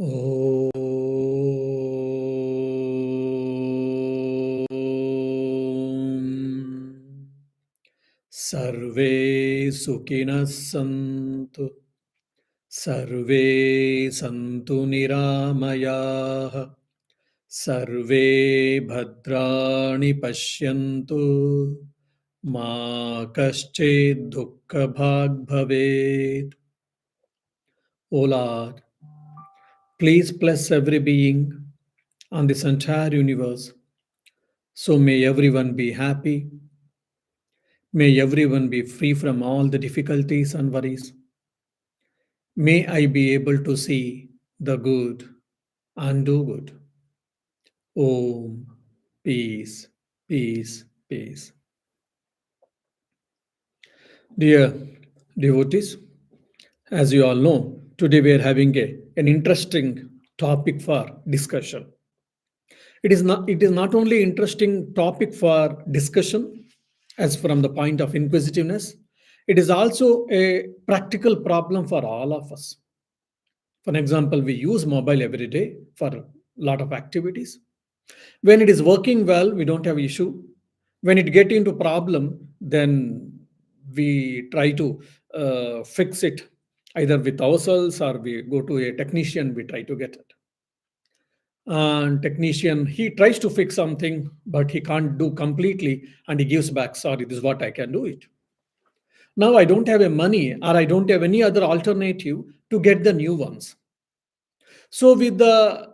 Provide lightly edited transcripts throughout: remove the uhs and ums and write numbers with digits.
ॐ सर्वे सुखिनः सन्तु, सर्वे सन्तु निरामयाः, सर्वे भद्राणि पश्यन्तु, मा कश्चित् दुःखभाग् भवेत्. O Lord, please bless every being on this entire universe. So may everyone be happy. May everyone be free from all the difficulties and worries. May I be able to see the good and do good. Om. Peace, peace, peace. Dear devotees, as you all know, today we are having an interesting topic for discussion. It is not only interesting topic for discussion as from the point of inquisitiveness, it is also a practical problem for all of us. For example, we use mobile every day for a lot of activities. When it is working well, we don't have issue. When it get into problem, then we try to fix it either with ourselves or we go to a technician, we try to get it. And technician, he tries to fix something, but he can't do completely and he gives back, sorry, this is what I can do it. Now I don't have a money or I don't have any other alternative to get the new ones. So with the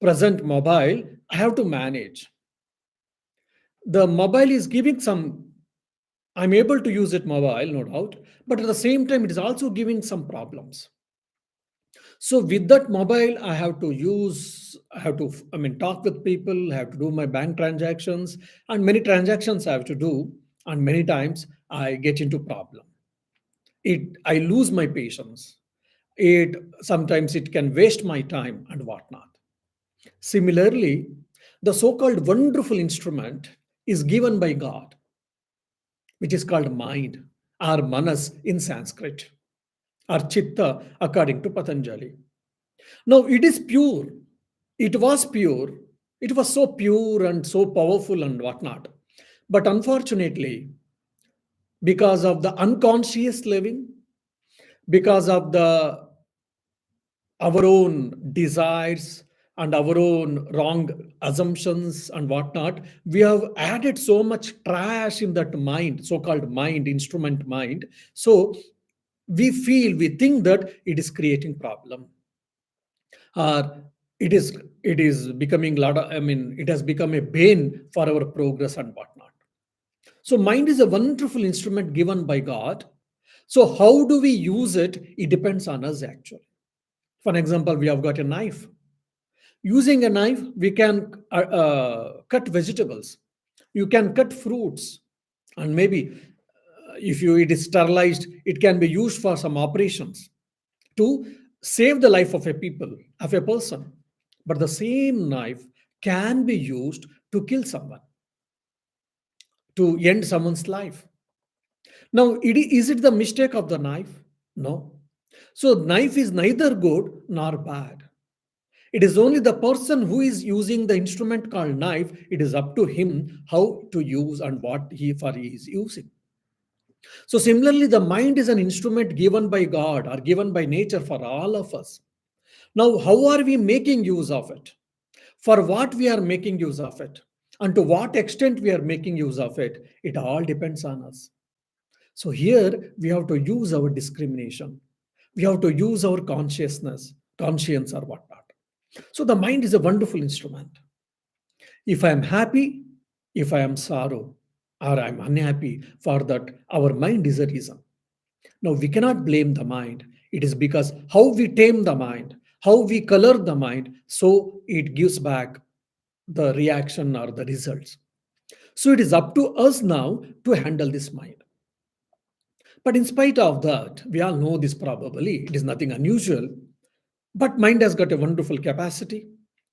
present mobile, I have to manage. The mobile is giving some, I'm able to use it mobile, no doubt, but at the same time, it is also giving some problems. So with that mobile, I have to use, I have to, talk with people, I have to do my bank transactions, and many transactions I have to do, and many times I get into problem. I lose my patience. It sometimes it can waste my time and whatnot. Similarly, the so-called wonderful instrument is given by God, which is called mind, or manas in Sanskrit, or chitta according to Patanjali. Now it is pure. It was pure. It was so pure and so powerful and whatnot. But unfortunately, because of the unconscious living, because of the our own desires and our own wrong assumptions and whatnot, we have added so much trash in that mind, so-called mind, instrument mind. So we think that it is creating problem, or it is becoming a lot of, it has become a bane for our progress and whatnot. So mind is a wonderful instrument given by God. So how do we use it? It depends on us actually. For example, we have got a knife. Using a knife, we can cut vegetables. You can cut fruits, and maybe if it is sterilized, it can be used for some operations to save the life of a people, of a person. But the same knife can be used to kill someone, to end someone's life. Now, is it the mistake of the knife? No. So, knife is neither good nor bad. It is only the person who is using the instrument called knife. It is up to him how to use and what he is using. So similarly, the mind is an instrument given by God or given by nature for all of us. Now, how are we making use of it? For what we are making use of it? And to what extent we are making use of it? It all depends on us. So here we have to use our discrimination. We have to use our conscience or whatnot. So the mind is a wonderful instrument. If I am happy, if I am sorrow, or I am unhappy, for that our mind is a reason. Now we cannot blame the mind. It is because how we tame the mind, how we color the mind, so it gives back the reaction or the results. So it is up to us now to handle this mind. But in spite of that, we all know this probably, it is nothing unusual. But mind has got a wonderful capacity.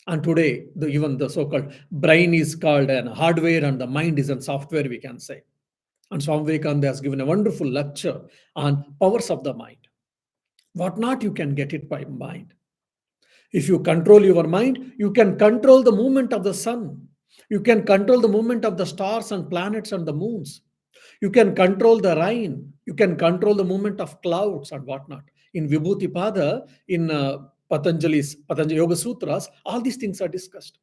And today, even the so-called brain is called an hardware and the mind is a software, we can say. And Swami Vivekananda has given a wonderful lecture on powers of the mind. What not you can get it by mind. If you control your mind, you can control the movement of the sun. You can control the movement of the stars and planets and the moons. You can control the rain. You can control the movement of clouds and whatnot. In Vibhuti Pada, in Patanjali Yoga Sutras, all these things are discussed.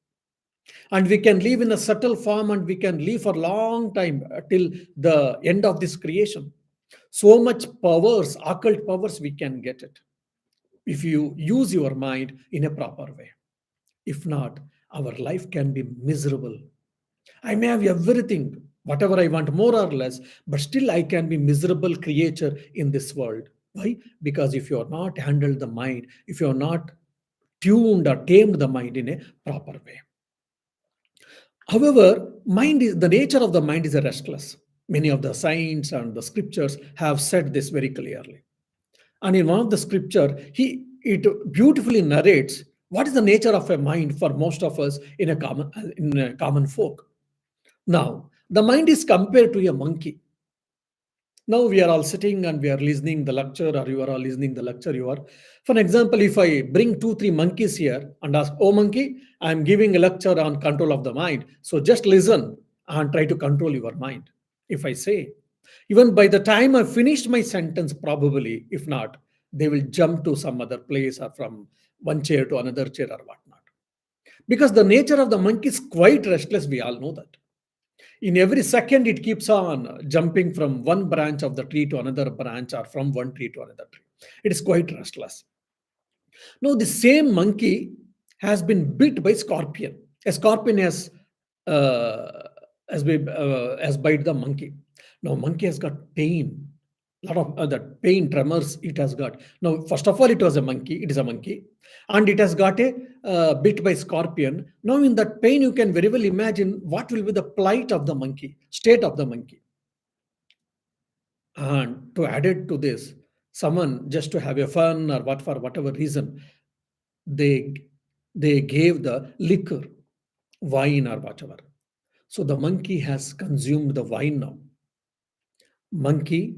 And we can live in a subtle form and we can live for a long time till the end of this creation. So much powers, occult powers, we can get it if you use your mind in a proper way. If not, our life can be miserable. I may have everything, whatever I want, more or less, but still I can be miserable creature in this world. Why? Because if you are not handled the mind, if you are not tuned or tamed the mind in a proper way. However, mind is the nature of the mind is a restless. Many of the saints and the scriptures have said this very clearly. And in one of the scripture, he it beautifully narrates what is the nature of a mind for most of us in a common folk. Now, the mind is compared to a monkey. Now we are all sitting and we are listening the lecture, or you are all listening the lecture. You are, for example, if I bring two, three monkeys here and ask, "Oh, monkey, I am giving a lecture on control of the mind. So just listen and try to control your mind." If I say, even by the time I finished my sentence, probably, if not, they will jump to some other place or from one chair to another chair or whatnot. Because the nature of the monkey is quite restless. We all know that. In every second, it keeps on jumping from one branch of the tree to another branch or from one tree to another tree. It is quite restless. Now, the same monkey has been bit by scorpion. A scorpion uh, has bite the monkey. Now, monkey has got pain. A lot of that pain, tremors it has got. Now, first of all, it was a monkey. It is a monkey, and it has got a bit by scorpion. Now, in that pain, you can very well imagine what will be the plight of the monkey, state of the monkey. And to add it to this, someone just to have a fun or what for whatever reason, they they gave the liquor, wine or whatever. So the monkey has consumed the wine now. Monkey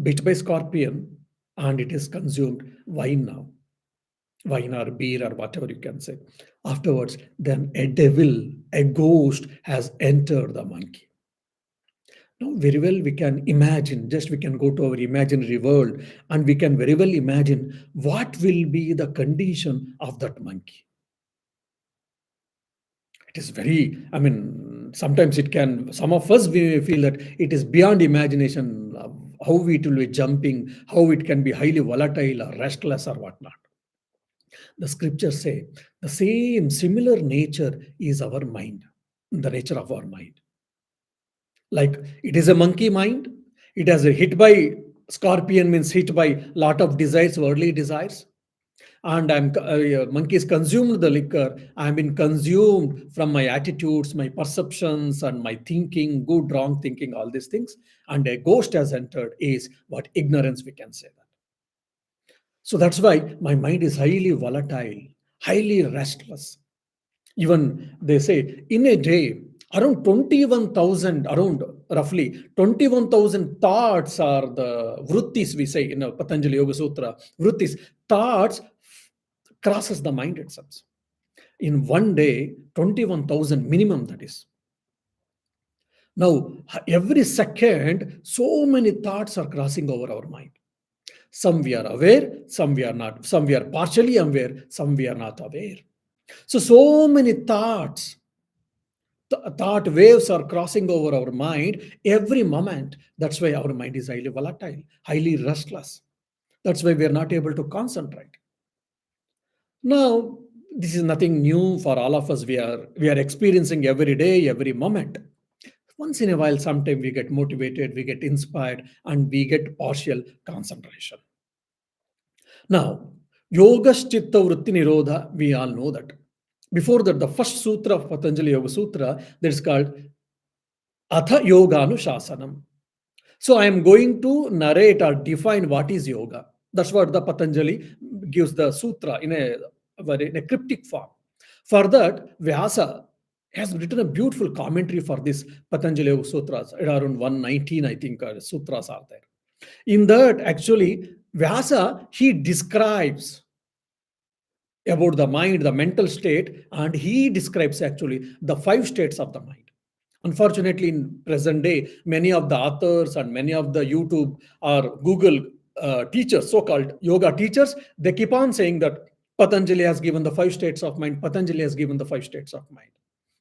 bit by scorpion and it is consumed wine now. Wine or beer or whatever you can say. Afterwards, then a devil, a ghost has entered the monkey. Now, very well, we can imagine, just we can go to our imaginary world and we can very well imagine what will be the condition of that monkey. It is very, I mean, sometimes it can, some of us we feel that it is beyond imagination how it will be jumping, how it can be highly volatile or restless or whatnot. The scriptures say the same similar nature is our mind, the nature of our mind. Like it is a monkey mind, it has a hit by scorpion means hit by lot of desires, worldly desires, and monkey is consumed the liquor. I'm been consumed from my attitudes, my perceptions, and my thinking, good, wrong thinking, all these things. And a ghost has entered is what ignorance we can say that. So that's why my mind is highly volatile, highly restless. Even they say in a day, around 21,000, around roughly 21,000 thoughts are the vrittis, we say in a Patanjali Yoga Sutra. Vrittis, thoughts crosses the mind itself. In one day, 21,000 minimum that is. Now, every second, so many thoughts are crossing over our mind. Some we are aware, some we are not. Some we are partially aware, some we are not aware. So many thoughts, thought waves are crossing over our mind every moment. That's why our mind is highly volatile, highly restless. That's why we are not able to concentrate. Now, this is nothing new for all of us. We are experiencing every day, every moment. Once in a while, sometimes we get motivated, we get inspired, and we get partial concentration. Now, Yoga Chitta Vritti Nirodha, we all know that. Before that, the first sutra of Patanjali Yoga Sutra, that is called Atha Yoga Anushasanam. So I am going to narrate or define what is yoga. That's what the Patanjali gives the sutra in a cryptic form. For that, Vyasa has written a beautiful commentary for this Patanjali Yoga Sutras. Around 119, I think, sutras are there. In that, actually, Vyasa, he describes about the mind, the mental state, and he describes actually the five states of the mind. Unfortunately, in present day, many of the authors and many of the YouTube or Google teachers, so-called yoga teachers, they keep on saying that Patanjali has given the five states of mind. Patanjali has given the five states of mind.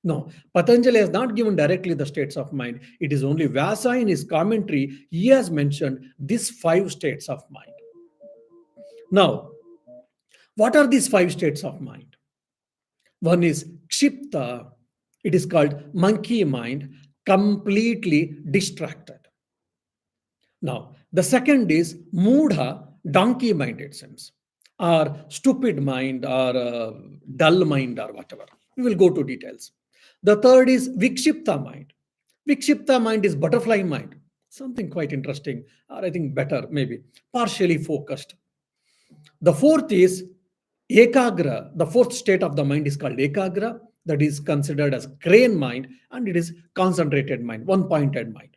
No, Patanjali has not given directly the states of mind. It is only Vyasa in his commentary. He has mentioned these five states of mind. Now, what are these five states of mind? One is Kshipta, it is called monkey mind, completely distracted. Now, the second is Mudha, donkey mind, it seems, or stupid mind, or dull mind, or whatever. We will go to details. The third is Vikshipta mind. Vikshipta mind is butterfly mind, something quite interesting, or I think better, maybe, partially focused. The fourth is Ekagra. The fourth state of the mind is called Ekagra, that is considered as crane mind, and it is concentrated mind, one pointed mind.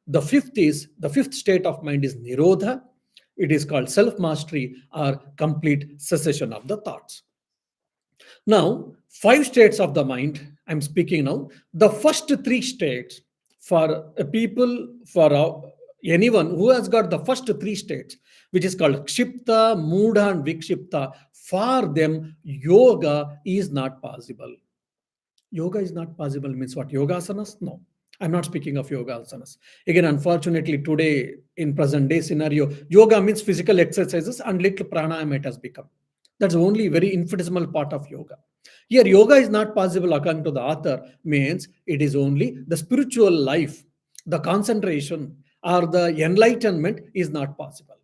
The fifth state of mind is Nirodha. It is called self mastery or complete cessation of the thoughts. Now, five states of the mind, I'm speaking now. The first three states for people, for anyone who has got the first three states, which is called Kshipta, Mudha, and Vikshipta, for them, yoga is not possible. Yoga is not possible means what? Yoga asanas? No. I'm not speaking of yoga asanas. Again, unfortunately, today in present day scenario, yoga means physical exercises and little pranayama it has become. That's only very infinitesimal part of yoga. Here, yoga is not possible according to the author, means it is only the spiritual life, the concentration or the enlightenment is not possible.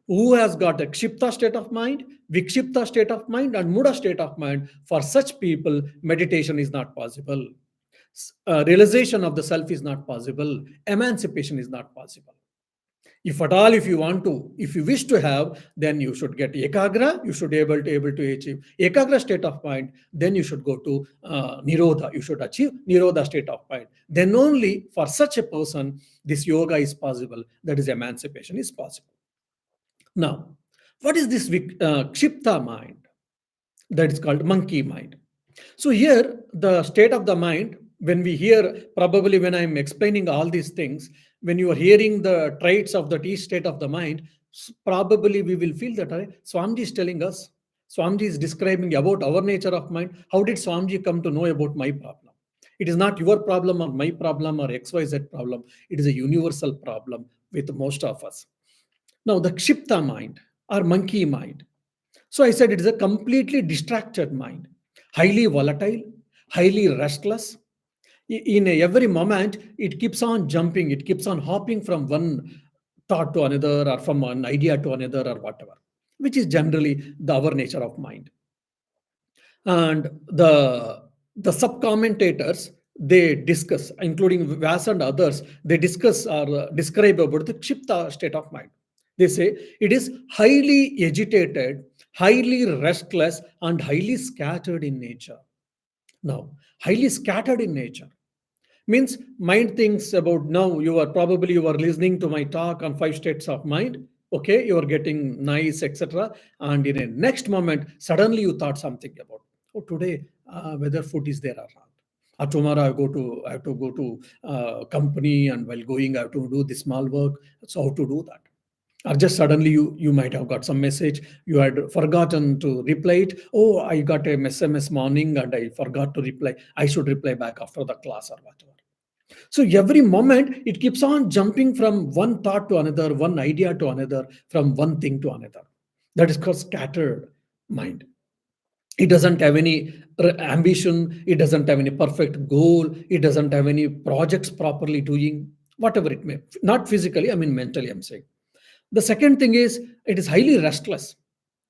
Who has got a Kshipta state of mind, Vikshipta state of mind, and Muda state of mind, for such people, meditation is not possible. Realization of the self is not possible. Emancipation is not possible. If at all, if you want to, if you wish to have, then you should get ekagra. You should able to achieve ekagra state of mind. Then you should go to nirodha. You should achieve nirodha state of mind. Then only for such a person, this yoga is possible. That is, emancipation is possible. Now, what is this kshipta mind? That is called monkey mind. So here, the state of the mind, when we hear, probably when I'm explaining all these things, when you are hearing the traits of that each state of the mind, probably we will feel that Swamiji is telling us, Swamiji is describing about our nature of mind. How did Swamiji come to know about my problem? It is not your problem or my problem or XYZ problem. It is a universal problem with most of us. Now, the Kshipta mind or monkey mind. So I said it is a completely distracted mind, highly volatile, highly restless. In every moment, it keeps on jumping, it keeps on hopping from one thought to another or from one idea to another or whatever, which is generally our nature of mind. And the sub-commentators, they discuss, including Vyas and others, they discuss or describe about the Kshipta state of mind. They say it is highly agitated, highly restless, and highly scattered in nature. Now, highly scattered in nature means mind thinks about, now you are listening to my talk on five states of mind. Okay, you are getting nice, etc. And in a next moment, suddenly you thought something about, oh, today whether food is there or not. Or tomorrow I have to go to company, and while going I have to do this small work. So how to do that? Or just suddenly you might have got some message, you had forgotten to reply it. Oh, I got a SMS morning and I forgot to reply. I should reply back after the class or whatever. So every moment it keeps on jumping from one thought to another, one idea to another, from one thing to another. That is called scattered mind. It doesn't have any ambition, it doesn't have any perfect goal, it doesn't have any projects properly doing, whatever it may. Not physically, I mean mentally, I'm saying. The second thing is it is highly restless.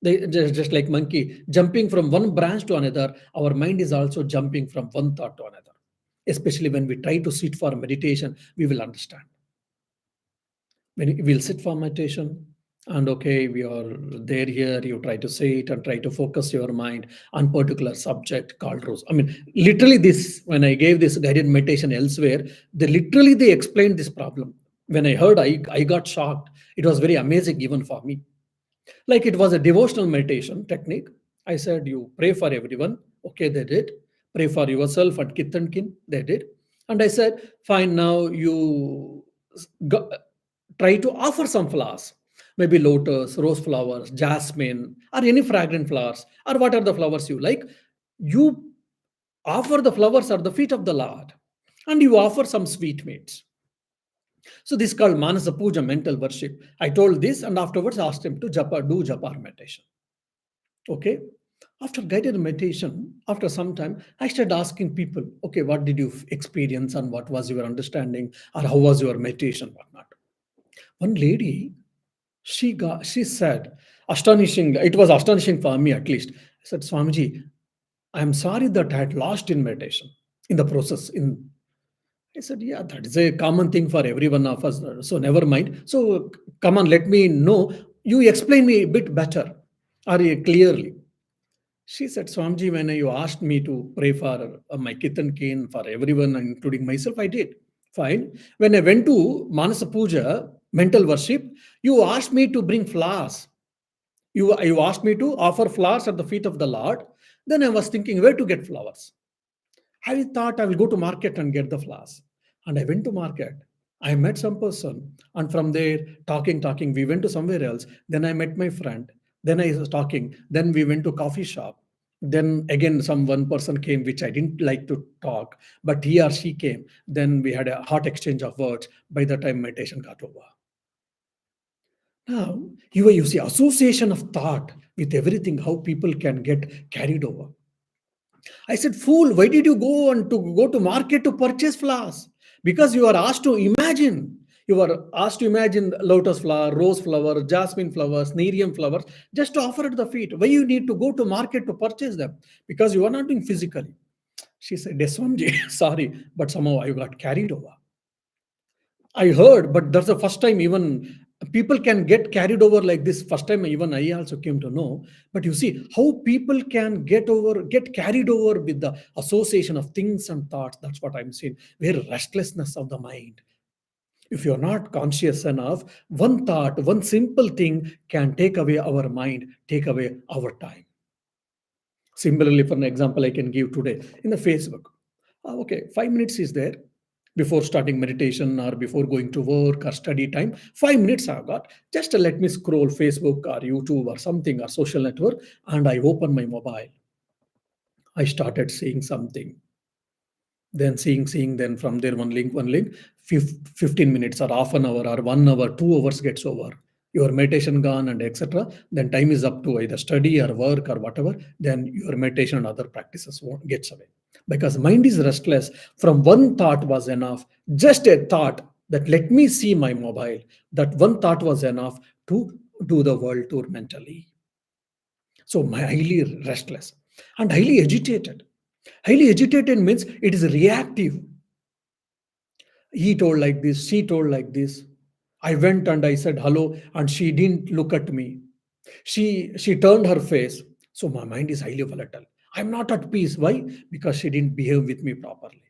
Just like monkey jumping from one branch to another, our mind is also jumping from one thought to another. Especially when we try to sit for meditation, we will understand. When we'll sit for meditation, and okay, we are there here, you try to sit and try to focus your mind on particular subject called rose. I mean, literally this, when I gave this guided meditation elsewhere, they explained this problem. When I heard, I got shocked. It was very amazing even for me. Like it was a devotional meditation technique. I said, you pray for everyone. Okay, they did. Pray for yourself and kith and kin. They did. And I said, fine, now you go, try to offer some flowers. Maybe lotus, rose flowers, jasmine, or any fragrant flowers, or what are the flowers you like. You offer the flowers at the feet of the Lord. And you offer some sweetmeats. So this is called Manasa Puja, mental worship. I told this and afterwards asked him to do japa or meditation. Okay. After guided meditation, after some time, I started asking people, okay, what did you experience and what was your understanding or how was your meditation, whatnot. One lady, she said, astonishing, it was astonishing for me at least. I said, Swamiji, I am sorry that I had lost in meditation in the process. I said, yeah, that is a common thing for every one of us. So never mind. So come on, let me know. You explain me a bit better or clearly. She said, Swamiji, when you asked me to pray for my kith and kin, for everyone, including myself, I did. Fine. When I went to Manasa Puja, mental worship, you asked me to bring flowers. You asked me to offer flowers at the feet of the Lord. Then I was thinking where to get flowers. I thought I will go to market and get the flowers. And I went to market. I met some person, and from there, talking, we went to somewhere else. Then I met my friend. Then I was talking. Then we went to coffee shop. Then again, some one person came, which I didn't like to talk, but he or she came. Then we had a hot exchange of words. By the time meditation got over. Now, you see association of thought with everything, how people can get carried over. I said, fool, why did you go to market to purchase flowers? Because you are asked to imagine. You are asked to imagine lotus flower, rose flower, jasmine flowers, nerium flowers, just to offer at the feet. Why you need to go to market to purchase them? Because you are not doing physically. She said, yes, Swamiji, sorry, but somehow I got carried over. I heard, but that's the first time even people can get carried over like this. First time even I also came to know. But you see how people can get carried over with the association of things and thoughts. That's what I'm seeing. Where restlessness of the mind. If you're not conscious enough, one thought, one simple thing can take away our mind, take away our time. Similarly, for an example, I can give today in the Facebook. Okay, 5 minutes is there before starting meditation or before going to work or study time. 5 minutes I've got. Just let me scroll Facebook or YouTube or something or social network, and I open my mobile. I started seeing something, then seeing, then from there one link, 15 minutes or half an hour or 1 hour, 2 hours gets over. Your meditation gone and etc. Then time is up to either study or work or whatever. Then your meditation and other practices gets away because mind is restless. From one thought was enough, just a thought that let me see my mobile. That one thought was enough to do the world tour mentally. So my highly restless and highly agitated. Highly agitated means it is reactive. He told like this, she told like this. I went and I said hello, and she didn't look at me. She turned her face. So my mind is highly volatile. I'm not at peace. Why? Because she didn't behave with me properly.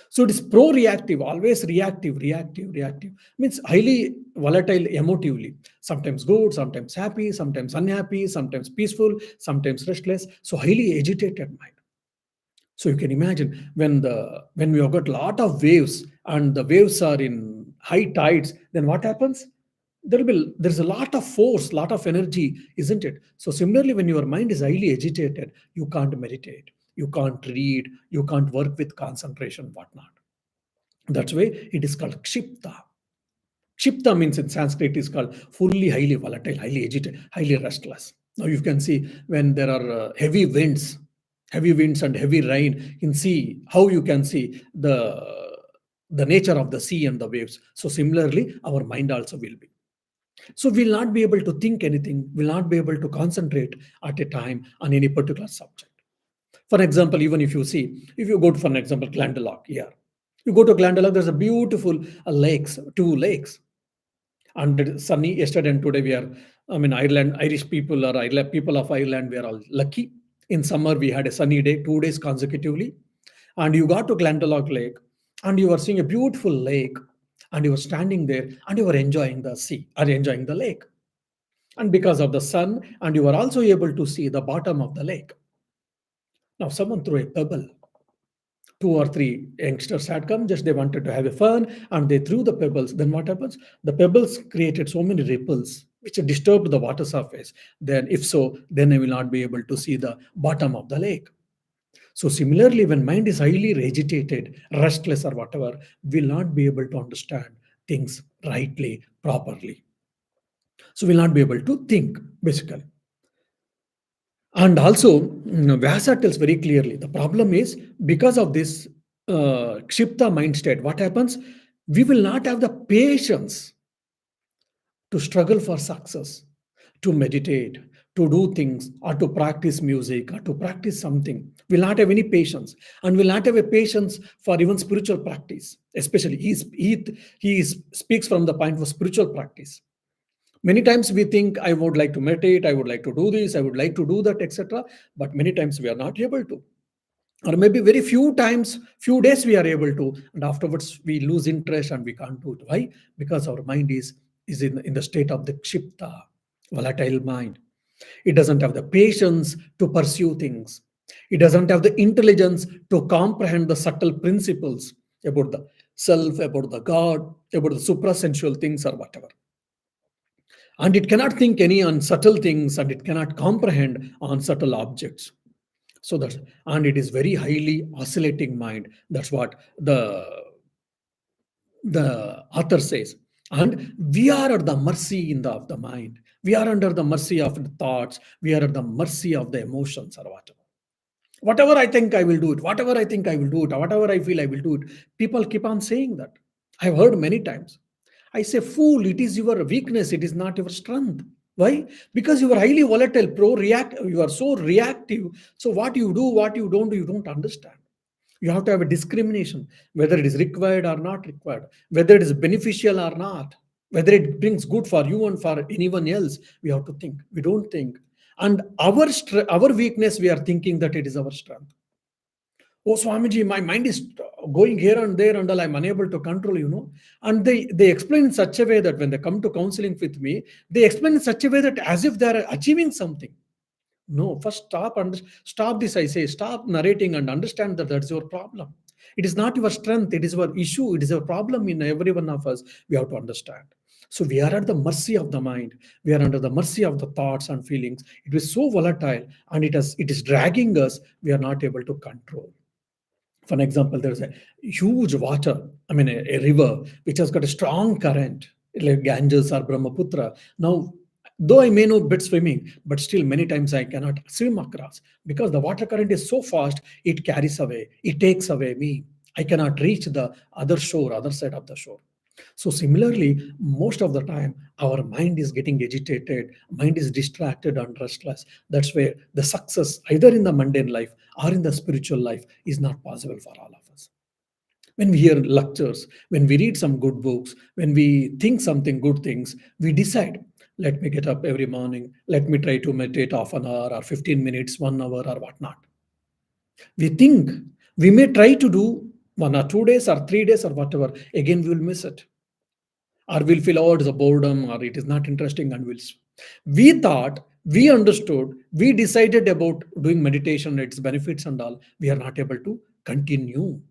So it is pro-reactive, always reactive. Means highly volatile emotively. Sometimes good, sometimes happy, sometimes unhappy, sometimes peaceful, sometimes restless. So highly agitated mind. So you can imagine when we have got lot of waves and the waves are in high tides, then what happens? There's a lot of force, lot of energy, isn't it? So similarly, when your mind is highly agitated, you can't meditate, you can't read, you can't work with concentration, whatnot. That's why it is called kshipta. Kshipta means in Sanskrit is called fully highly volatile, highly agitated, highly restless. Now you can see when there are heavy winds and heavy rain in sea, how you can see the nature of the sea and the waves. So similarly, our mind also will be. So we'll not be able to think anything, will not be able to concentrate at a time on any particular subject. For example, even if you see, if you go to, for an example, Glendalough here, you go to Glendalough, there's a beautiful lakes, two lakes. And sunny yesterday and today we are, I mean, Irish people or Ireland, people of Ireland, we are all lucky. In summer, we had a sunny day, 2 days consecutively. And you got to Glendalough Lake and you were seeing a beautiful lake and you were standing there and you were enjoying the sea or enjoying the lake. and because of the sun, and you are also able to see the bottom of the lake. Now, someone threw a pebble. Two or three youngsters had come, just they wanted to have a fun, and they threw the pebbles. Then what happens? The pebbles created so many ripples which disturbed the water surface. Then, if so, then I will not be able to see the bottom of the lake. So similarly, when mind is highly agitated, restless, or whatever, will not be able to understand things rightly, properly. So will not be able to think, basically. And also, Vyasa tells very clearly the problem is because of this Kshipta mind state, what happens? We will not have the patience to struggle for success, to meditate, to do things, or to practice music, or to practice something. We'll not have any patience, and we'll not have a patience for even spiritual practice. Especially, he speaks from the point of spiritual practice. Many times we think, I would like to meditate, I would like to do this, I would like to do that, etc. But many times we are not able to, or maybe very few times, few days we are able to, and afterwards we lose interest and we can't do it. Why? Because our mind is in the state of the kshipta, volatile mind. It doesn't have the patience to pursue things. It doesn't have the intelligence to comprehend the subtle principles about the self, about the God, about the suprasensual things or whatever. And it cannot think any on subtle things, and it cannot comprehend on subtle objects. So that's, and it is very highly oscillating mind. That's what the author says. And we are at the mercy of the mind. We are under the mercy of the thoughts. We are at the mercy of the emotions or whatever. Whatever I think, I will do it. Whatever I think, I will do it. Whatever I feel, I will do it. People keep on saying that. I've heard many times. I say, fool, it is your weakness, it is not your strength. Why? Because you are highly volatile, react, you are so reactive. So what you do, what you don't understand. You have to have a discrimination, whether it is required or not required, whether it is beneficial or not, whether it brings good for you and for anyone else. We have to think. We don't think. And our weakness, we are thinking that it is our strength. Oh, Swamiji, my mind is going here and there and all, I'm unable to control. And they explain in such a way that when they come to counseling with me, they explain in such a way that as if they are achieving something. No, first stop this, I say, stop narrating and understand that that's your problem. It is not your strength, it is your issue, it is a problem in every one of us. We have to understand. So we are at the mercy of the mind. We are under the mercy of the thoughts and feelings. It is so volatile, and it is dragging us. We are not able to control. For an example, there's a huge water, a river, which has got a strong current, like Ganges or Brahmaputra. Now, though I may know bit swimming, but still many times I cannot swim across because the water current is so fast, it carries away, it takes away me. I cannot reach the other side of the shore. So similarly, most of the time, our mind is getting agitated, mind is distracted and restless. That's where the success, either in the mundane life or in the spiritual life, is not possible for all of us. When we hear lectures, when we read some good books, when we think something good things, we decide, let me get up every morning, let me try to meditate half an hour or 15 minutes, 1 hour or whatnot. We think we may try to do 1 or 2 days or 3 days or whatever, again we will miss it. Or we'll feel, oh, it is a boredom or it is not interesting, and we thought, we understood, we decided about doing meditation, its benefits and all. We are not able to continue.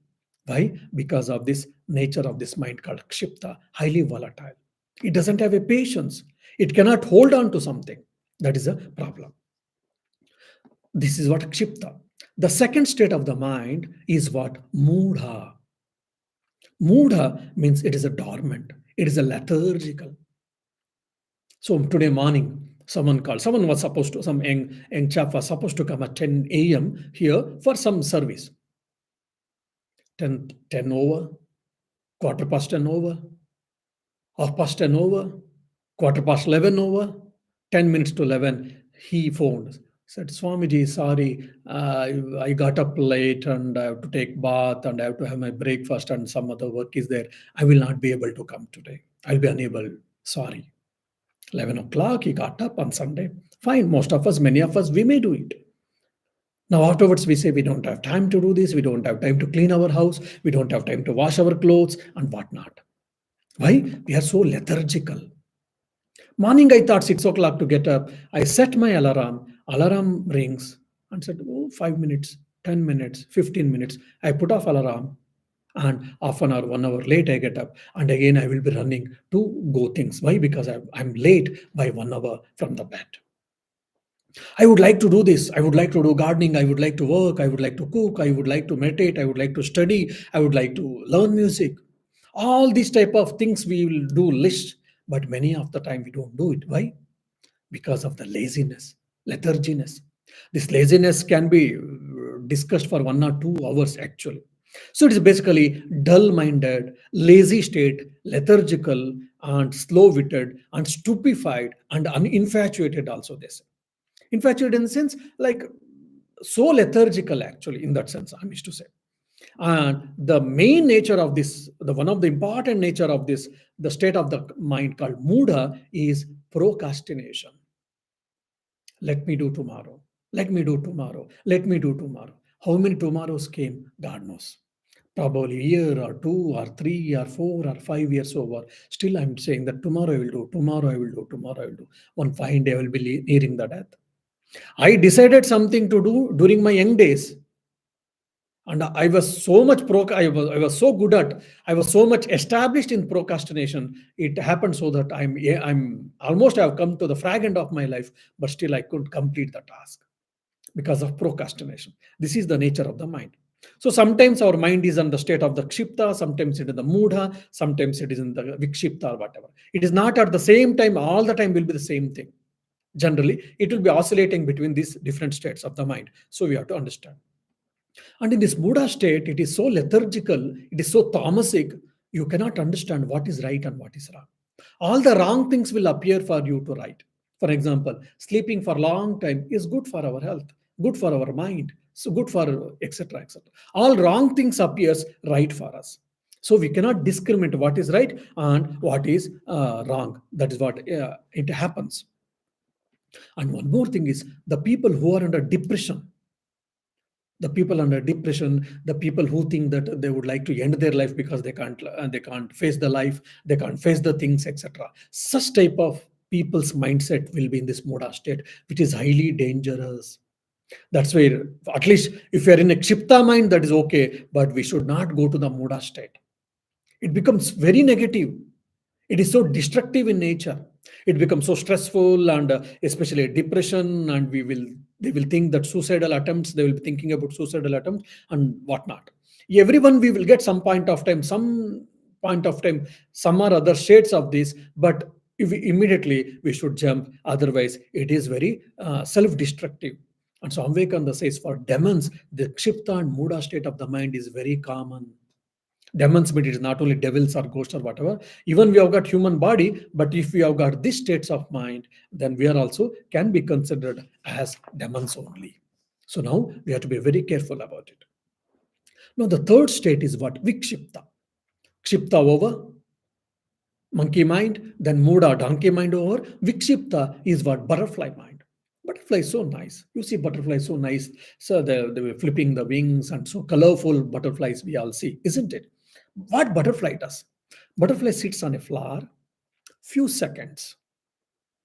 Why? Because of this nature of this mind called kshipta, highly volatile. It doesn't have a patience. It cannot hold on to something. That is a problem. This is what kshipta. The second state of the mind is what? Mudha. Mudha means it is a dormant. It is a lethargical. So today morning, someone was supposed to, some young chap was supposed to come at 10 a.m. here for some service. 10 over, quarter past 10 over, half past 10 over, quarter past 11 over, 10 minutes to 11, he phoned. Said, Swamiji, sorry, I got up late and I have to take bath and I have to have my breakfast and some other work is there. I will not be able to come today. I'll be unable. Sorry. 11 o'clock, he got up on Sunday. Fine, most of us, many of us, we may do it. Now, afterwards, we say we don't have time to do this. We don't have time to clean our house. We don't have time to wash our clothes and whatnot. Why? We are so lethargical. Morning, I thought 6 o'clock to get up. I set my alarm. Alarm rings and said, oh, 5 minutes, 10 minutes, 15 minutes. I put off alarm and half an hour, 1 hour late, I get up. And again, I will be running to go things. Why? Because I'm late by 1 hour from the bed. I would like to do this. I would like to do gardening. I would like to work. I would like to cook. I would like to meditate. I would like to study. I would like to learn music. All these type of things we will do list, but many of the time we don't do it. Why? Because of the laziness, letharginess. This laziness can be discussed for 1 or 2 hours actually. So it is basically dull minded, lazy state, lethargical, and slow witted, and stupefied, and uninfatuated, also, they say. Infatuated in the sense like so lethargical, actually, in that sense, I wish to say. And the main nature of this, the one of the important nature of this, the state of the mind called muda is procrastination. Let me do tomorrow. Let me do tomorrow. Let me do tomorrow. How many tomorrows came? God knows. Probably a year or 2 or 3 or 4 or 5 years over. Still, I'm saying that tomorrow I will do, tomorrow I will do, tomorrow I will do. One fine day I will be nearing the death. I decided something to do during my young days, and I was so much I was so good at, I was so much established in procrastination. It happened so that I'm almost, I've come to the frag end of my life, but still I couldn't complete the task because of procrastination. This is the nature of the mind. So sometimes our mind is in the state of the kshipta, sometimes it is the mudha, sometimes it is in the vikshipta or whatever. It is not at the same time, all the time will be the same thing. Generally, it will be oscillating between these different states of the mind. So we have to understand. And in this Buddha state, it is so lethargical, it is so tamasic, you cannot understand what is right and what is wrong. All the wrong things will appear for you to right. For example, sleeping for a long time is good for our health, good for our mind, so good for etc. etc. All wrong things appears right for us. So we cannot discriminate what is right and what is wrong. That is what it happens. And one more thing is the people who are under depression, the people under depression, the people who think that they would like to end their life because they can't face the life, they can't face the things, etc. Such type of people's mindset will be in this moda state, which is highly dangerous. That's where, at least if you're in a kshipta mind, that is okay, but we should not go to the moda state. It becomes very negative. It is so destructive in nature. It becomes so stressful, and especially depression, and they will think that suicidal attempts, they will be thinking about suicidal attempts and whatnot. Everyone, we will get some point of time, some or other shades of this, but if immediately we should jump, otherwise it is very self-destructive. And so Vivekananda says for demons, the kshipta and muda state of the mind is very common. Demons, but it is not only devils or ghosts or whatever. Even we have got human body, but if we have got these states of mind, then we are also can be considered as demons only. So now we have to be very careful about it. Now the third state is what? Vikshipta. Kshipta over monkey mind, then muda donkey mind over. Vikshipta is what? Butterfly mind. Butterfly is so nice. You see butterfly so nice. So they were flipping the wings, and so colorful butterflies we all see, isn't it? What butterfly does? Butterfly sits on a flower, few seconds,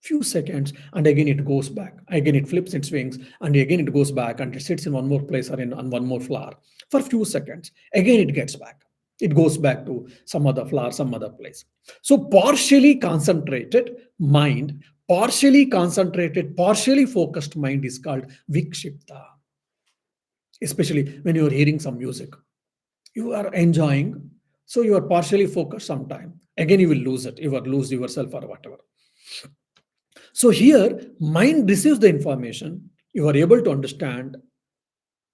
and again it goes back. Again it flips its wings, and again it goes back, and it sits in one more place or on one more flower for few seconds. Again it gets back. It goes back to some other flower, some other place. So partially concentrated mind, partially focused mind is called vikshipta. Especially when you are hearing some music, you are enjoying, so you are partially focused sometime, again you will lose it, you will lose yourself or whatever. So here mind receives the information, you are able to understand,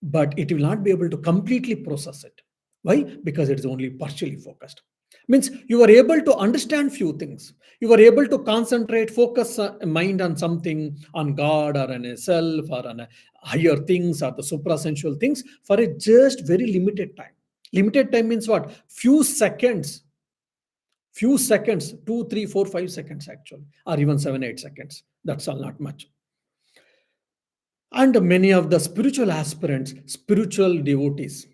but it will not be able to completely process it. Why? Because it is only partially focused. Means you are able to understand few things, you are able to concentrate, focus mind on something, on God or on a self or on a higher things or the suprasensual things for a just very limited time. Limited time means what? Few seconds, 2 3 4 5 seconds actually, or even 7 8 seconds. That's all, not much. And many of the spiritual aspirants, spiritual devotees,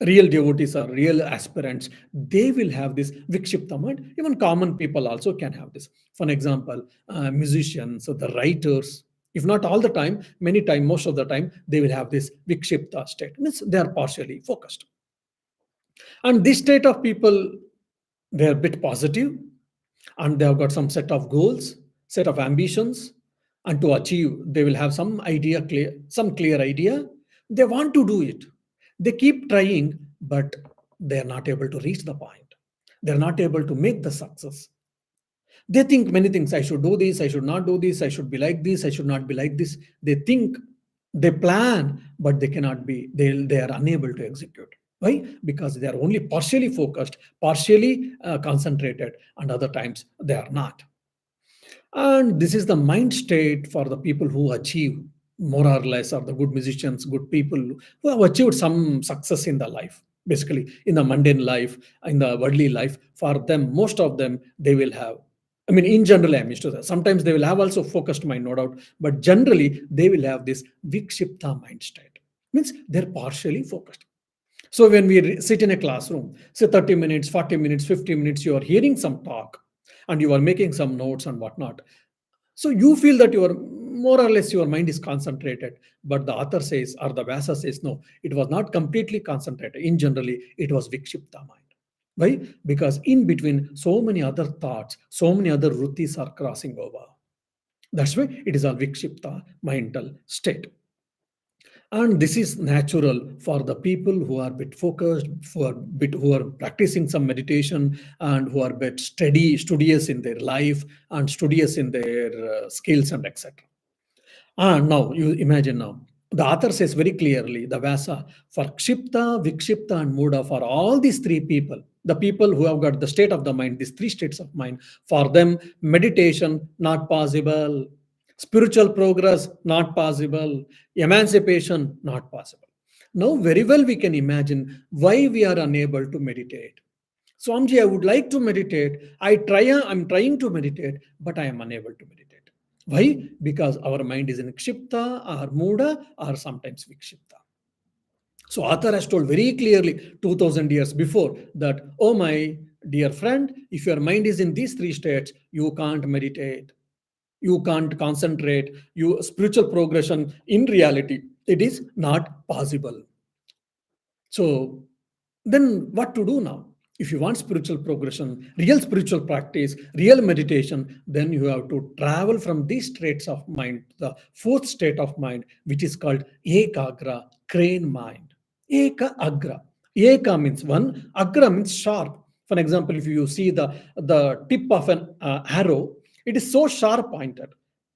Real devotees or real aspirants, they will have this vikshipta mind. Even common people also can have this. For an example, musicians or the writers, if not all the time, many time, most of the time, they will have this vikshipta state. Means they are partially focused. And this state of people, they are a bit positive, and they have got some set of goals, set of ambitions, and to achieve, they will have some idea clear, some clear idea. They want to do it. They keep trying, but they are not able to reach the point. They are not able to make the success. They think many things. I should do this. I should not do this. I should be like this. I should not be like this. They think, they plan, but they cannot be. They are unable to execute. Why? Because they are only partially focused, partially concentrated, and other times they are not. And this is the mind state for the people who achieve more or less, or the good musicians, good people who have achieved some success in the life. Basically, in the mundane life, in the worldly life, for them, most of them, they will have. I mean, in general, I'm used to that. Sometimes they will have also focused mind, no doubt, but generally they will have this vikshipta mind state. Means they're partially focused. So when we sit in a classroom, say 30 minutes, 40 minutes, 50 minutes, you are hearing some talk and you are making some notes and whatnot. So you feel that your more or less your mind is concentrated, but the author says, or the Vyasa says, no, it was not completely concentrated. In generally, it was vikshipta mind. Why? Because in between, so many other thoughts, so many other vrittis are crossing over. That's why it is a vikshipta mental state. And this is natural for the people who are bit focused, who are practicing some meditation, and who are bit steady, studious in their life, and studious in their skills and etc. And now you imagine now. The author says very clearly, the Vyasa, for Kshipta, Vikshipta, and Muda, for all these three people, the people who have got the state of the mind, these three states of mind, for them, meditation not possible, spiritual progress not possible, emancipation not possible. Now, very well, we can imagine why we are unable to meditate. Swamiji, I would like to meditate. I'm trying to meditate, but I am unable to meditate. Why? Because our mind is in Kshipta or Muda or sometimes Vikshipta. So author has told very clearly 2000 years before that, oh my dear friend, if your mind is in these three states, you can't meditate. You can't concentrate. You spiritual progression in reality, it is not possible. So then what to do now? If you want spiritual progression, real spiritual practice, real meditation, then you have to travel from these states of mind, the fourth state of mind, which is called ekagra, crane mind. Eka agra. Eka means one, agra means sharp. For example, if you see the tip of an arrow, it is so sharp pointed.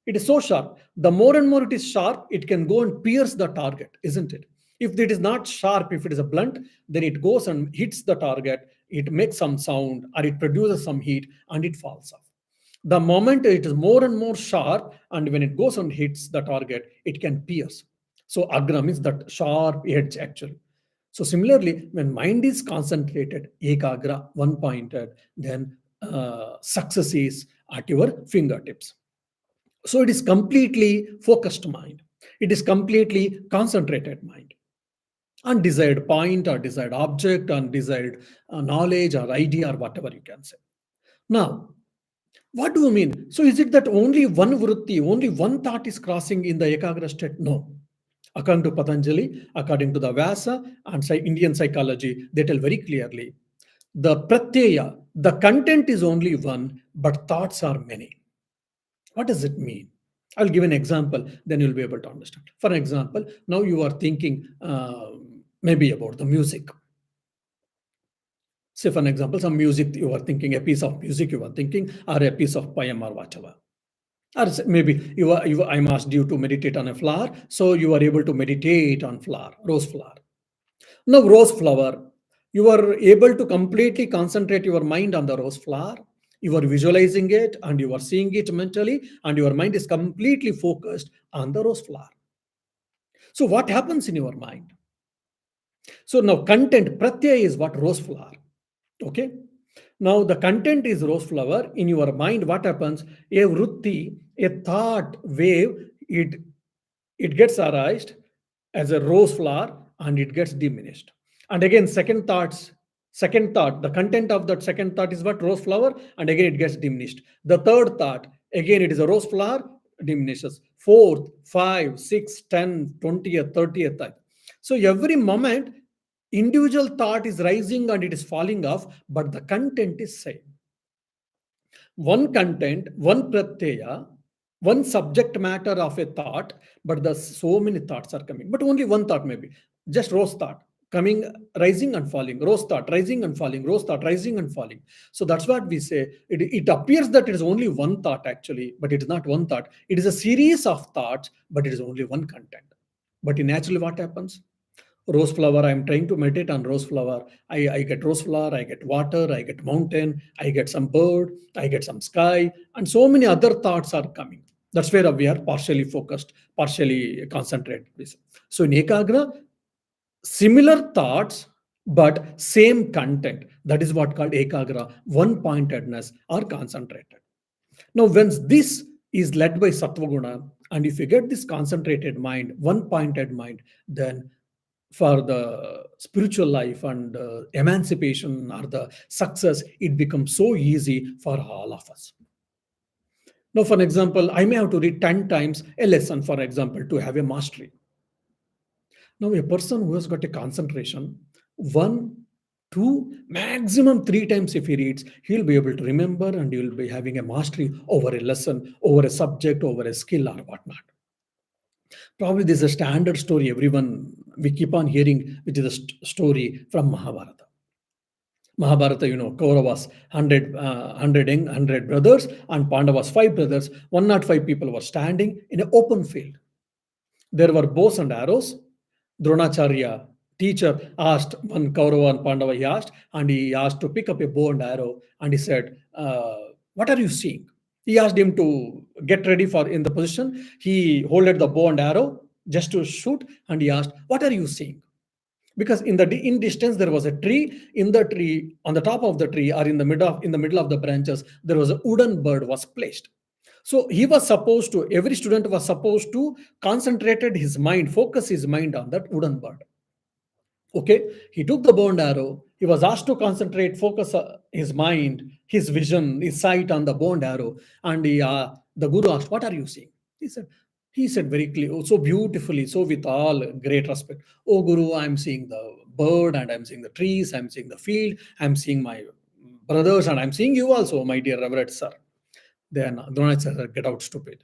It is so sharp. The more and more it is sharp, it can go and pierce the target, isn't it? If it is not sharp, if it is a blunt, then it goes and hits the target, it makes some sound or it produces some heat and it falls off. The moment it is more and more sharp, and when it goes and hits the target, it can pierce. So agra means that sharp edge actually. So similarly, when mind is concentrated, ekagra, one pointed, then success is at your fingertips. So it is completely focused mind. It is completely concentrated mind. On desired point or desired object, on desired knowledge or idea or whatever you can say. Now, what do you mean? So is it that only one vritti, only one thought is crossing in the ekagra state? No. According to Patanjali, according to the Vyasa and Indian psychology, they tell very clearly the pratyaya, the content is only one, but thoughts are many. What does it mean? I'll give an example, then you'll be able to understand. For example, now you are thinking maybe about the music. Say, for example, some music you are thinking, a piece of music you are thinking, or a piece of poem or whatever. Or maybe I'm asked you to meditate on a flower, so you are able to meditate on flower, rose flower. Now, rose flower, you are able to completely concentrate your mind on the rose flower. You are visualizing it and you are seeing it mentally, and your mind is completely focused on the rose flower. So, what happens in your mind? So, now content, pratyaya is what? Rose flower. Okay. Now, the content is rose flower. In your mind, what happens? A vritti, a thought wave, it gets arised as a rose flower and it gets diminished. And again, second thought, the content of that second thought is what? Rose flower, and again it gets diminished. The third thought, again it is a rose flower, diminishes. Fourth, 5, 6, 10, 20th, 30th thought. So every moment, individual thought is rising and it is falling off, but the content is same. One content, one pratyaya, one subject matter of a thought, but the so many thoughts are coming. But only one thought maybe, just rose thought coming, rising and falling, rose thought rising and falling, rose thought rising and falling. So that's what we say. It appears that it is only one thought actually, but it is not one thought. It is a series of thoughts, but it is only one content. But in naturally, what happens? Rose flower, I'm trying to meditate on rose flower. I get rose flower, I get water, I get mountain, I get some bird, I get some sky, and so many other thoughts are coming. That's where we are partially focused, partially concentrated. So in ekagra, similar thoughts but same content, that is what called ekagra, one pointedness or concentrated. Now when this is led by sattva, and if you get this concentrated mind, one pointed mind, then for the spiritual life and emancipation or the success, it becomes so easy for all of us. Now, for example, I may have to read 10 times a lesson, for example, to have a mastery. Now, a person who has got a concentration, 1, 2, maximum 3 times if he reads, he'll be able to remember and he will be having a mastery over a lesson, over a subject, over a skill or whatnot. Probably this is a standard story everyone we keep on hearing, which is a story from Mahabharata. Mahabharata, Kauravas, 100 brothers, and Pandavas, 5 brothers. 105 people were standing in an open field. There were bows and arrows. Dronacharya, teacher, asked one Kaurava and Pandava, he asked to pick up a bow and arrow, and he said, what are you seeing? He asked him to get ready for in the position. He holded the bow and arrow just to shoot, and he asked, what are you seeing? Because in distance there was a tree. In the tree, on the top of the tree, or in the middle of the branches, there was a wooden bird was placed. So he was supposed to, every student was supposed to concentrated his mind, focus his mind on that wooden bird. Okay, he took the bow and arrow. He was asked to concentrate, focus his mind, his vision, his sight on the bow and arrow. And the guru asked, what are you seeing? He said very clearly, so beautifully, so with all great respect, oh Guru, I'm seeing the bird and I'm seeing the trees, I'm seeing the field, I'm seeing my brothers, and I'm seeing you also, my dear reverend sir. Then Dronacharya said, get out, stupid.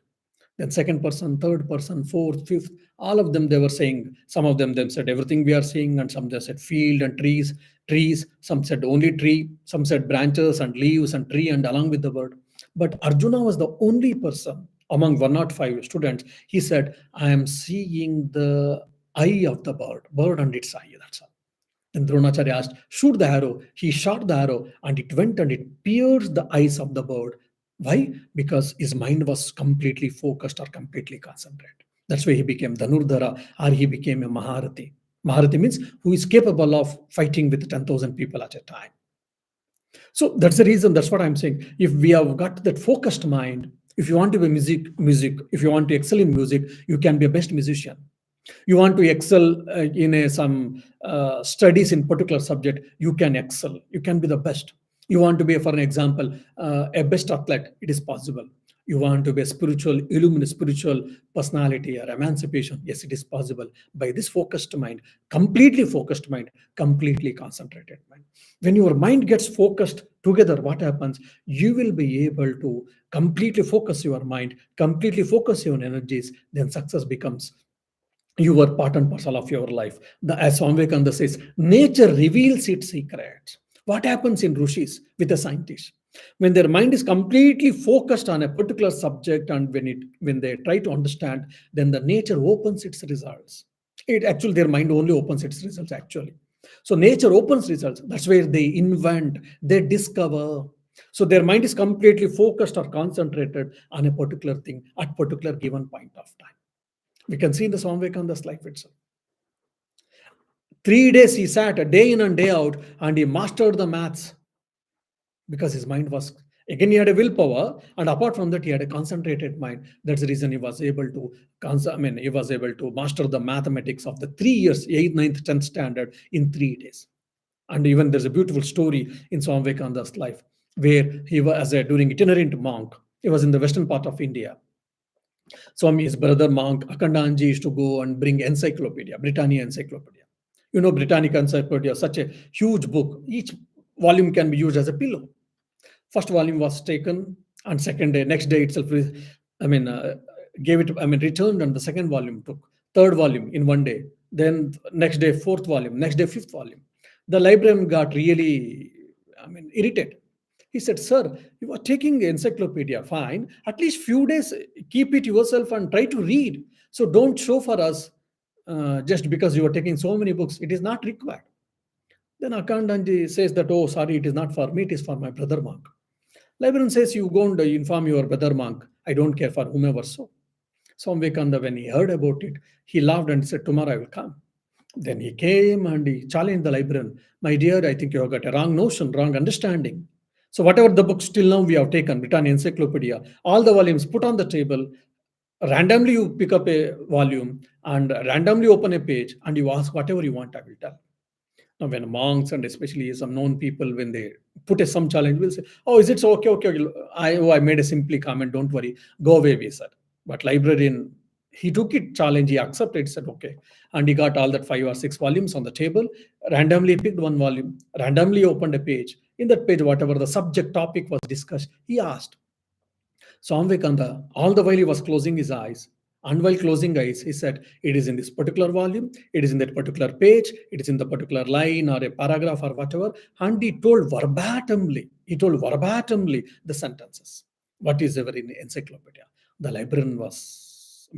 Then second person, third person, fourth, fifth, all of them, they were saying, some of them said everything we are seeing, and some they said field and trees, some said only tree, some said branches and leaves and tree and along with the bird. But Arjuna was the only person among 105 students. He said, I am seeing the eye of the bird and its eye, that's all. Then Dronacharya asked, shoot the arrow. He shot the arrow and it went and it pierced the eyes of the bird. Why? Because his mind was completely focused or completely concentrated. That's why he became Dhanurdhara, or he became a Maharati. Maharati means who is capable of fighting with 10,000 people at a time. So that's the reason, that's what I'm saying. If we have got that focused mind, if you want to be music, if you want to excel in music, you can be a best musician. You want to excel in some studies in particular subject, you can excel, you can be the best. You want to be, for an example, a best athlete, it is possible. You want to be a spiritual personality or emancipation, yes, it is possible. By this focused mind, completely concentrated mind. When your mind gets focused together, what happens? You will be able to completely focus your mind, completely focus your energies, then success becomes you are part and parcel of your life. As Swami Vivekananda says, nature reveals its secrets. What happens in Rishis with the scientists? When their mind is completely focused on a particular subject and when they try to understand, then the nature opens its results. It actually, their mind only opens its results actually. So nature opens results. That's where they invent, they discover. So their mind is completely focused or concentrated on a particular thing at particular given point of time. We can see in the Swami Vivekananda's life itself. 3 days he sat, a day in and day out, and he mastered the maths because his mind was Again, he had a willpower, and apart from that, he had a concentrated mind. That's the reason he was able to, he was able to master the mathematics of the 3 years, 8th, ninth, 10th standard in 3 days. And even there's a beautiful story in Swami Vivekananda's life where he was as a during itinerant monk. He was in the western part of India. Swami, his brother monk Akandanji used to go and bring encyclopedia, Britannia encyclopedia. You know, Britannica encyclopedia, such a huge book. Each volume can be used as a pillow. First volume was taken, and second day, next day itself, I mean, gave it. I mean, returned, and the second volume took. Third volume in one day. Then next day, fourth volume. Next day, fifth volume. The librarian got really, irritated. He said, "Sir, you are taking the encyclopedia, fine. At least few days, keep it yourself and try to read. So don't show for us just because you are taking so many books. It is not required." Then Akandanji says that, "Oh, sorry, it is not for me. It is for my brother monk." Librarian says, "You go and inform your brother monk. I don't care for whomever so." Swami Vivekananda, when he heard about it, he laughed and said, "Tomorrow I will come." Then he came and he challenged the librarian. "My dear, I think you have got a wrong notion, wrong understanding. So whatever the books till now we have taken, Britannia Encyclopedia, all the volumes put on the table, randomly you pick up a volume and randomly open a page and you ask whatever you want, I will tell." Now, when monks and especially some known people, when they put a some challenge, will say, "Oh, is it so? Okay, okay, okay. I made a simply comment. Don't worry. Go away," we said. But librarian, he took it challenge. He accepted. Said okay, and he got all that 5 or 6 volumes on the table. Randomly picked one volume. Randomly opened a page. In that page, whatever the subject topic was discussed, he asked. Swami Vivekananda, all the while he was closing his eyes, and while closing eyes, he said, "It is in this particular volume, it is in that particular page, it is in the particular line or a paragraph or whatever." And he told verbatimly the sentences. What is ever in the encyclopedia. The librarian was,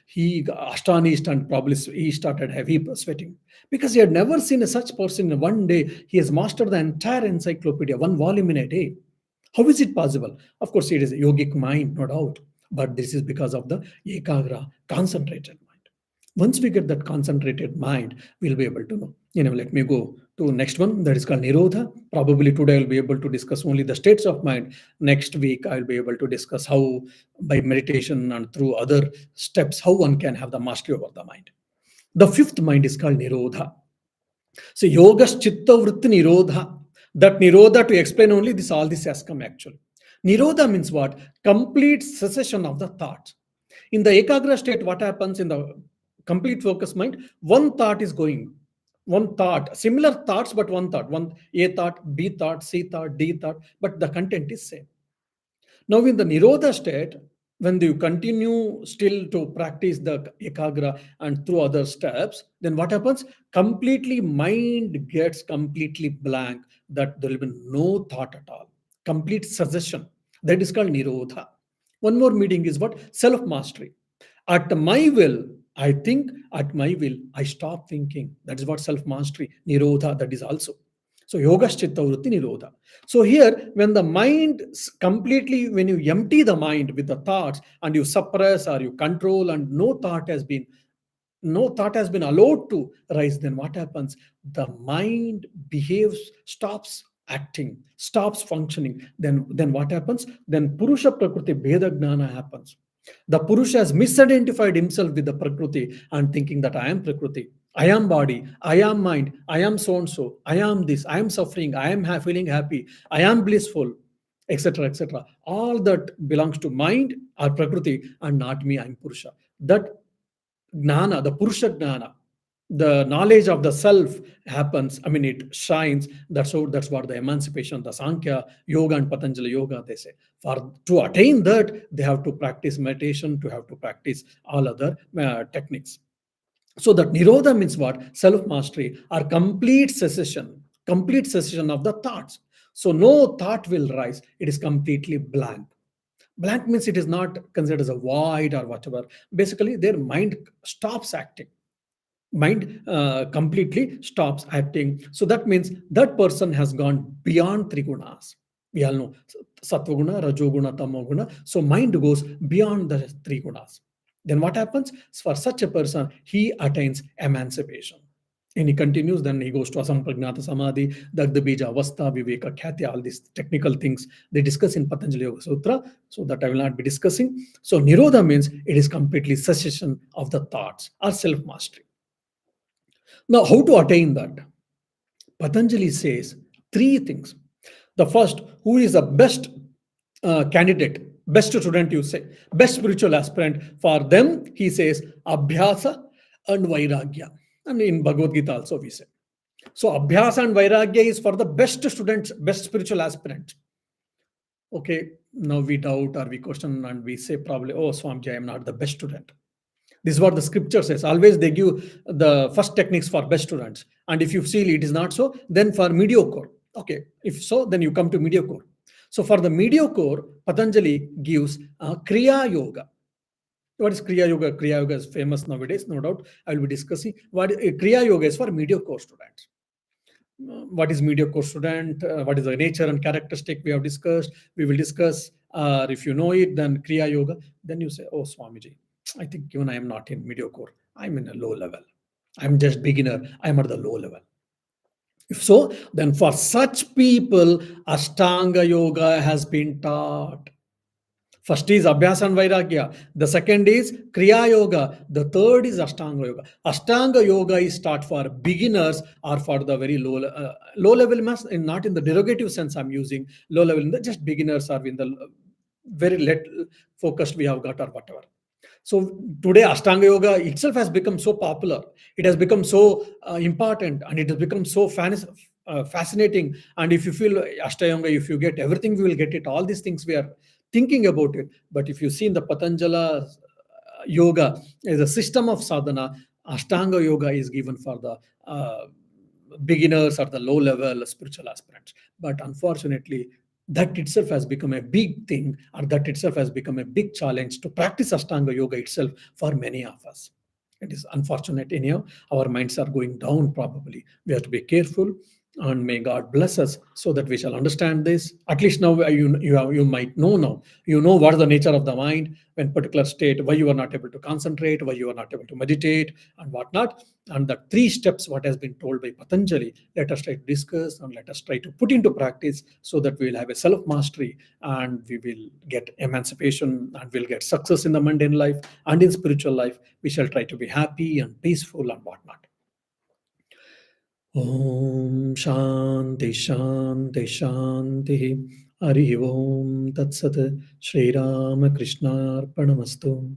he got astonished and probably he started heavy sweating because he had never seen a such person in one day. He has mastered the entire encyclopedia, one volume in a day. How is it possible? Of course, it is a yogic mind, no doubt. But this is because of the ekagra, concentrated mind. Once we get that concentrated mind, we'll be able to know. Let me go to next one. That is called Nirodha. Probably today I'll be able to discuss only the states of mind. Next week I'll be able to discuss how by meditation and through other steps, how one can have the mastery over the mind. The fifth mind is called Nirodha. So yoga's chitta vritti nirodha. That nirodha, to explain only this, all this has come actually. Nirodha means what? Complete cessation of the thoughts. In the ekagra state, what happens in the complete focus mind? One thought is going. One thought, similar thoughts, but one thought. One A thought, B thought, C thought, D thought, but the content is same. Now, in the Nirodha state, when you continue still to practice the ekagra and through other steps, then what happens? Completely mind gets completely blank, that there will be no thought at all. Complete cessation. That is called Nirodha. One more meaning is what? Self-mastery. At my will, I think, at my will, I stop thinking. That is what self-mastery, Nirodha, that is also. So yoga chitta vritti nirodha. So here, when the mind completely, when you empty the mind with the thoughts and you suppress or you control and no thought has been allowed to rise, then what happens? The mind behaves, stops acting, stops functioning. Then what happens? Then Purusha Prakriti Bheda Gnana happens. The Purusha has misidentified himself with the Prakriti and thinking that I am Prakriti, I am body, I am mind, I am so and so, I am this, I am suffering, I am feeling happy, I am blissful, etc. etc. All that belongs to mind or Prakriti and not me, I am Purusha. That Gnana, the Purusha Gnana, the knowledge of the self happens. It shines. That's what the emancipation, the Sankhya Yoga and Patanjali Yoga, they say. For to attain that, they have to practice meditation, to have to practice all other techniques. So that Nirodha means what? Self-mastery or complete cessation of the thoughts. So no thought will rise. It is completely blank. Blank means it is not considered as a void or whatever. Basically, their mind stops acting. Mind completely stops acting. So that means that person has gone beyond three gunas. We all know Sattva-guna, Rajoguna, Tamoguna. So mind goes beyond the three gunas. Then what happens? For such a person, he attains emancipation. And he continues, then he goes to Asampragnata Samadhi, Dagda Bija, Avastha, Viveka, Khyati, all these technical things they discuss in Patanjali Yoga Sutra, so that I will not be discussing. So Nirodha means it is completely cessation of the thoughts or self-mastery. Now, how to attain that? Patanjali says three things. The first, who is the best candidate, best student, you say, best spiritual aspirant for them, he says, Abhyasa and Vairagya. And in Bhagavad Gita also we say. So Abhyasa and Vairagya is for the best students, best spiritual aspirant. Okay, now we doubt or we question and we say probably, oh, Swamiji, I am not the best student. This is what the scripture says. Always they give the first techniques for best students. And if you feel it is not so, then for mediocre. Okay, if so, then you come to mediocre. So for the mediocre, Patanjali gives Kriya Yoga. What is Kriya Yoga? Kriya Yoga is famous nowadays, no doubt. I will be discussing. What Kriya Yoga is for mediocre students. What is mediocre student? What is the nature and characteristic we have discussed? We will discuss. If you know it, then Kriya Yoga. Then you say, oh, Swamiji, I think even I am not in mediocre. I'm in a low level. I'm just beginner. I'm at the low level. If so, then for such people, Ashtanga Yoga has been taught. First is Abhyasa and Vairagya. The second is Kriya Yoga. The third is Ashtanga Yoga. Ashtanga Yoga is taught for beginners or for the very low level mass, and not in the derogative sense I'm using low level, just beginners or in the very little focused we have got or whatever. So today Ashtanga Yoga itself has become so popular. It has become so important, and it has become so fascinating. And if you feel Ashtanga Yoga, if you get everything, we will get it. All these things we are thinking about it. But if you see in the Patanjala Yoga as a system of sadhana, Ashtanga Yoga is given for the beginners or the low level spiritual aspirants. But unfortunately, that itself has become a big thing, or that itself has become a big challenge to practice Ashtanga Yoga itself for many of us. It is unfortunate. Anyhow, our minds are going down probably. We have to be careful, and may God bless us so that we shall understand this. At least now you might know now. You know what is the nature of the mind when particular state, why you are not able to concentrate, why you are not able to meditate, and whatnot. And the three steps, what has been told by Patanjali, let us try to discuss and let us try to put into practice so that we will have a self-mastery and we will get emancipation and we'll get success in the mundane life and in spiritual life. We shall try to be happy and peaceful and whatnot. Om Shanti Shanti Shanti Hari Om Tat Sat Shri Rama Krishna Arpanamastu.